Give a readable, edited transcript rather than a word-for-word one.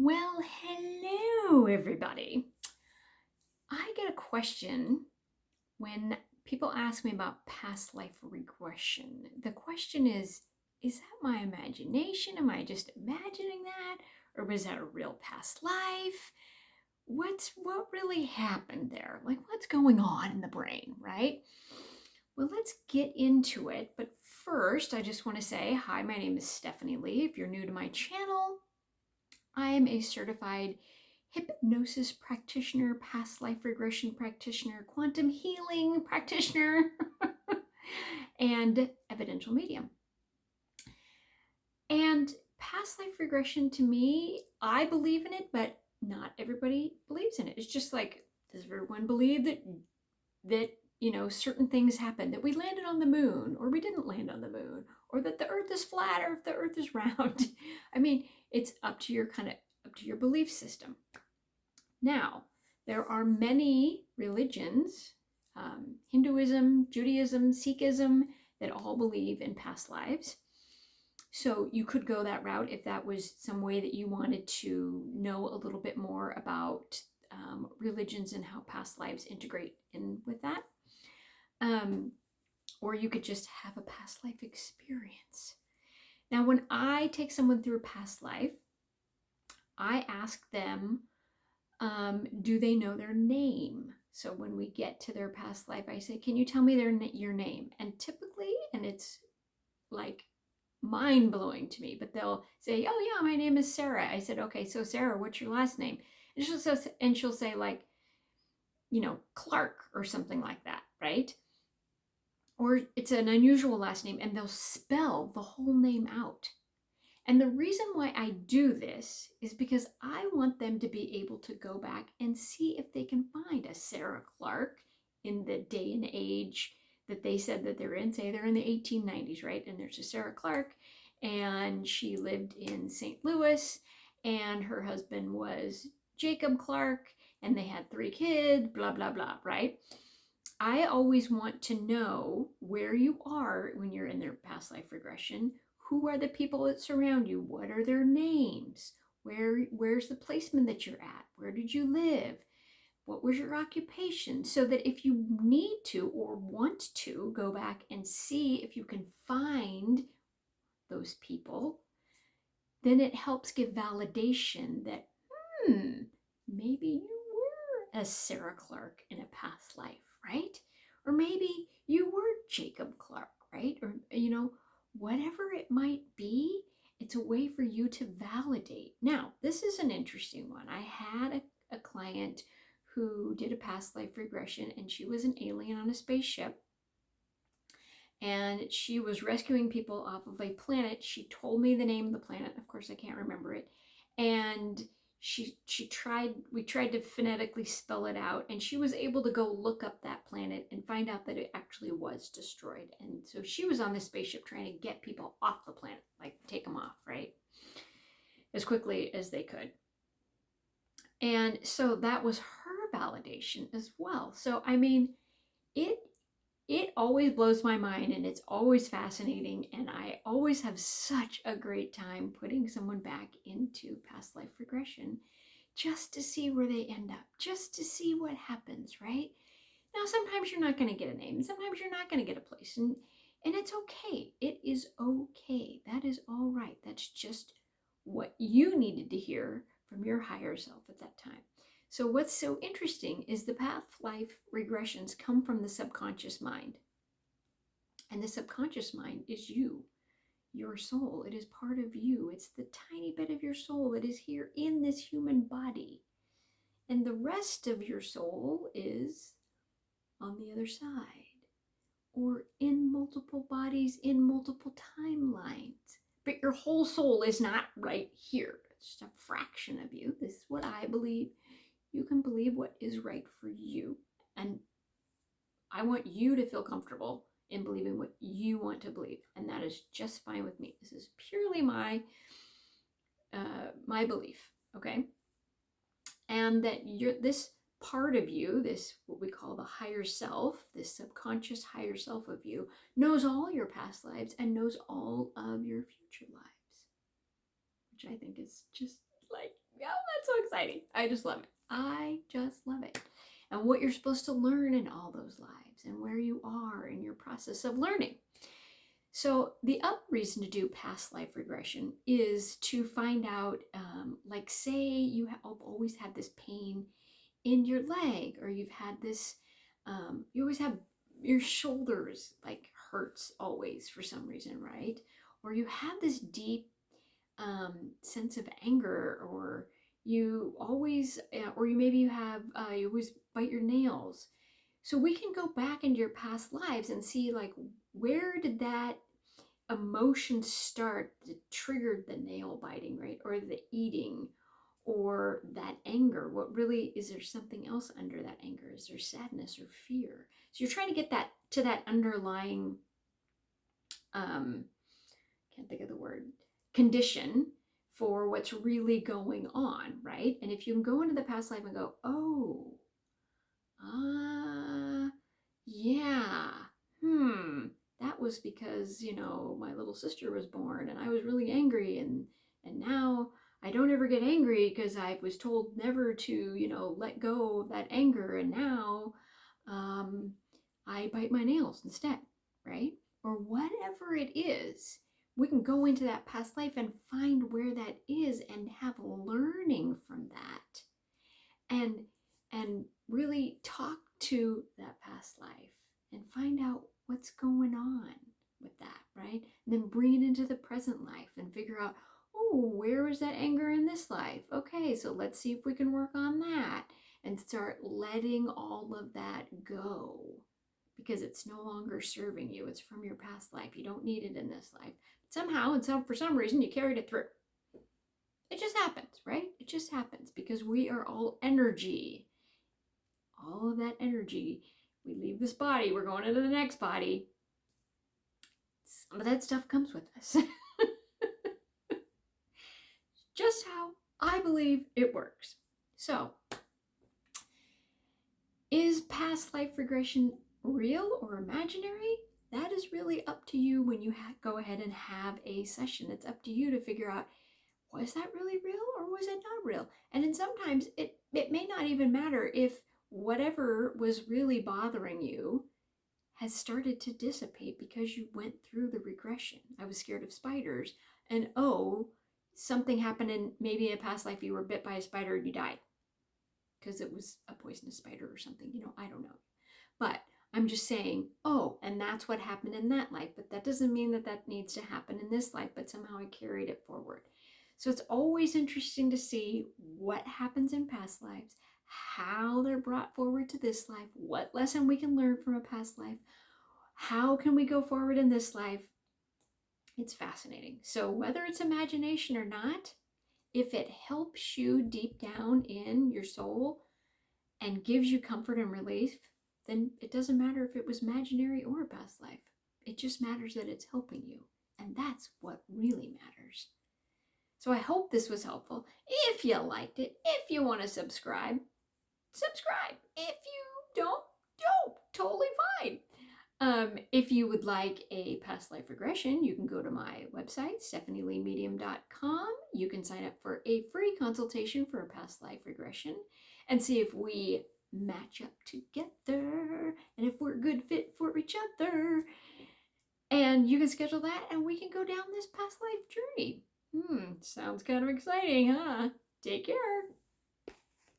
Well, hello, everybody. I get a question when people ask me about past life regression. The question is that my imagination? Am I just imagining that? Or was that a real past life? What really happened there? Like, what's going on in the brain, right? Well, let's get into it. But first, I just want to say, hi, my name is Stephanie Lee. If you're new to my channel, I am a certified hypnosis practitioner, past life regression practitioner, quantum healing practitioner, and evidential medium. And past life regression, to me, I believe in it, but not everybody believes in it. It's just like, does everyone believe that certain things happened, that we landed on the moon, or we didn't land on the moon, or that the earth is flat, or if the earth is round? I mean, it's up to your belief system. Now, there are many religions, Hinduism, Judaism, Sikhism, that all believe in past lives. So you could go that route if that was some way that you wanted to know a little bit more about religions and how past lives integrate in with that. Or you could just have a past life experience. Now, when I take someone through a past life, I ask them, do they know their name? So when we get to their past life, I say, can you tell me your name? And typically, and it's like mind-blowing to me, but they'll say, oh yeah, my name is Sarah. I said, okay, so Sarah, what's your last name? And she'll say like, Clark or something like that, right? Or it's an unusual last name, and they'll spell the whole name out. And the reason why I do this is because I want them to be able to go back and see if they can find a Sarah Clark in the day and age that they said that they're in. Say they're in the 1890s, right? And there's a Sarah Clark, and she lived in St. Louis, and her husband was Jacob Clark, and they had 3 kids, blah, blah, blah, right? I always want to know where you are when you're in their past life regression. Who are the people that surround you? What are their names? Where's the placement that you're at? Where did you live? What was your occupation? So that if you need to or want to go back and see if you can find those people, then it helps give validation that, maybe you were a Sarah Clark in a past life, right? Or maybe you were Jacob Clark, right? Or, whatever it might be, it's a way for you to validate. Now, this is an interesting one. I had a client who did a past life regression, and she was an alien on a spaceship. And she was rescuing people off of a planet. She told me the name of the planet. Of course, I can't remember it. And we tried to phonetically spell it out, and she was able to go look up that planet and find out that it actually was destroyed. And so she was on this spaceship trying to get people off the planet, like take them off, right? As quickly as they could. And so that was her validation as well. So, I mean, it always blows my mind, and it's always fascinating, and I always have such a great time putting someone back into past life regression just to see where they end up, just to see what happens, right? Now, sometimes you're not going to get a name, sometimes you're not going to get a place, and it's okay. It is okay. That is all right. That's just what you needed to hear from your higher self at that time. So what's so interesting is the past life regressions come from the subconscious mind. And the subconscious mind is you, your soul. It is part of you. It's the tiny bit of your soul that is here in this human body. And the rest of your soul is on the other side, or in multiple bodies, in multiple timelines. But your whole soul is not right here. It's just a fraction of you. This is what I believe. You can believe what is right for you. And I want you to feel comfortable in believing what you want to believe. And that is just fine with me. This is purely my belief, okay? And that this part of you, this what we call the higher self, this subconscious higher self of you, knows all your past lives and knows all of your future lives. Which I think is just like, exciting. I just love it. I just love it. And what you're supposed to learn in all those lives and where you are in your process of learning. So the other reason to do past life regression is to find out, like say you have always had this pain in your leg, or you've had this, you always have your shoulders like hurts always for some reason, right? Or you have this deep sense of anger, or you always, or you maybe you have, you always bite your nails. So we can go back into your past lives and see like, where did that emotion start that triggered the nail biting, right? Or the eating, or that anger. What really, is there something else under that anger? Is there sadness or fear? So you're trying to get that to that underlying, can't think of the word, condition for what's really going on, right? And if you can go into the past life and go, oh, yeah, that was because, my little sister was born and I was really angry, and now I don't ever get angry because I was told never to, let go of that anger, and now I bite my nails instead, right? Or whatever it is, we can go into that past life and find where that is and have learning from that, and really talk to that past life and find out what's going on with that, right? And then bring it into the present life and figure out, oh, where was that anger in this life? Okay, so let's see if we can work on that, and start letting all of that go, because it's no longer serving you. It's from your past life. You don't need it in this life. But somehow, and for some reason, you carried it through. It just happens, right? It just happens because we are all energy. All of that energy, we leave this body, we're going into the next body. Some of that stuff comes with us. Just how I believe it works. So, is past life regression real or imaginary? That is really up to you when you go ahead and have a session. It's up to you to figure out, was that really real or was it not real? And then sometimes it may not even matter if whatever was really bothering you has started to dissipate because you went through the regression. I was scared of spiders, and something happened in maybe in a past life, you were bit by a spider and you died because it was a poisonous spider or something, I don't know. But I'm just saying, and that's what happened in that life, but that doesn't mean that needs to happen in this life, but somehow I carried it forward. So it's always interesting to see what happens in past lives, how they're brought forward to this life, what lesson we can learn from a past life, how can we go forward in this life. It's fascinating. So whether it's imagination or not, if it helps you deep down in your soul and gives you comfort and relief, then it doesn't matter if it was imaginary or a past life. It just matters that it's helping you. And that's what really matters. So I hope this was helpful. If you liked it, if you want to subscribe. If you don't, totally fine. If you would like a past life regression, you can go to my website, stephanieleemedium.com. You can sign up for a free consultation for a past life regression and see if we match up together and if we're a good fit for each other. And you can schedule that and we can go down this past life journey. Sounds kind of exciting, huh? Take care.